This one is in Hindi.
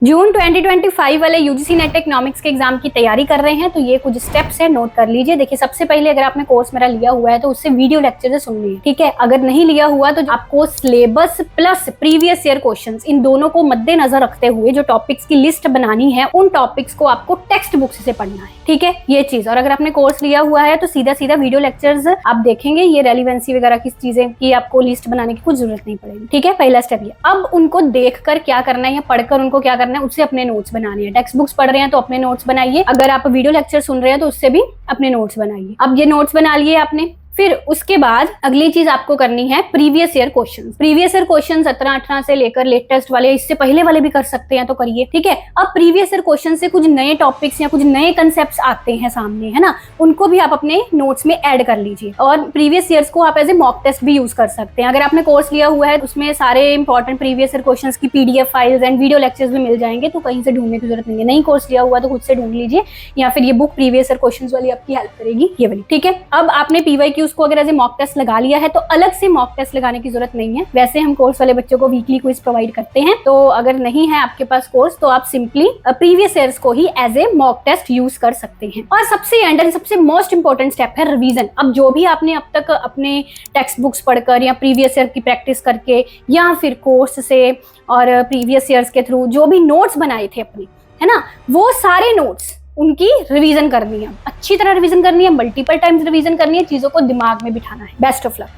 जून 2025 वाले यूजीसी नेट इकोनॉमिक्स के एग्जाम की तैयारी कर रहे हैं तो ये कुछ स्टेप्स है, नोट कर लीजिए। देखिए, सबसे पहले अगर आपने कोर्स मेरा लिया हुआ है तो उससे वीडियो लेक्चर से सुन लीजिए, ठीक है। अगर नहीं लिया हुआ तो आपको syllabus plus previous year questions, इन दोनों को मद्देनजर रखते हुए जो टॉपिक्स की लिस्ट बनानी है, उन टॉपिक्स को आपको टेक्स्ट बुक से पढ़ना है, ठीक है, ये चीज। और अगर आपने कोर्स लिया हुआ है तो सीधा सीधा वीडियो लेक्चर्स आप देखेंगे, ये रेलिवेंसी वगैरह की चीजें की आपको लिस्ट बनाने की कुछ जरूरत नहीं पड़ेगी, ठीक है। पहला स्टेप ये। अब उनको देखकर क्या करना है या पढ़कर उनको क्या करना है, उससे अपने नोट्स बनाने हैं। टेक्स्ट बुक्स पढ़ रहे हैं तो अपने नोट्स बनाइए, अगर आप वीडियो लेक्चर सुन रहे हैं तो उससे भी अपने नोट्स बनाइए। अब ये नोट्स बना लिए आपने, फिर उसके बाद अगली चीज आपको करनी है previous year questions. Previous year questions 17-18 से लेकर लेटेस्ट वाले, इससे पहले वाले भी कर सकते हैं तो करिए, ठीक है। अब प्रीवियस ईयर क्वेश्चन से कुछ नए टॉपिक्स या कुछ नए कंसेप्ट्स आते हैं सामने, है ना, उनको भी आप अपने नोट्स में ऐड कर लीजिए। और प्रीवियस ईयर्स को आप एज ए मॉक टेस्ट भी यूज कर सकते हैं। अगर आपने कोर्स लिया हुआ है उसमें सारे इंपॉर्टेंट प्रीवियस ईयर क्वेश्चंस की PDF files and video lectures भी मिल जाएंगे, तो कहीं से ढूंढने की जरूरत नहीं है। नहीं कोर्स लिया हुआ तो खुद से ढूंढ लीजिए, या फिर ये बुक प्रीवियस ईयर क्वेश्चंस वाली आपकी हेल्प करेगी, ये वाली, ठीक है। अब आपने पीवाईक्यूज को अगर एज ए मॉक टेस्ट लगा लिया है तो अलग से मॉक टेस्ट लगाने की जरूरत नहीं है। वैसे हम कोर्स वाले बच्चों को वीकली क्विज प्रोवाइड करते हैं, तो अगर नहीं है आपके पास कोर्स तो आप सिंपली प्रीवियस ईयर्स को ही as a mock test use कर सकते हैं। और सबसे एंड एंड सबसे मोस्ट इंपॉर्टेंट स्टेप है रिवीजन। अब जो भी आपने अब तक अपने टेक्स्ट बुक्स पढ़कर या प्रीवियस ईयर की प्रैक्टिस करके या फिर कोर्स से और प्रीवियस ईयर्स के थ्रू जो भी नोट्स बनाए थे अपने, है ना, वो सारे नोट्स उनकी रिवीजन करनी है, अच्छी तरह रिवीजन करनी है, मल्टीपल टाइम्स रिवीजन करनी है, चीजों को दिमाग में बिठाना है। Best of luck.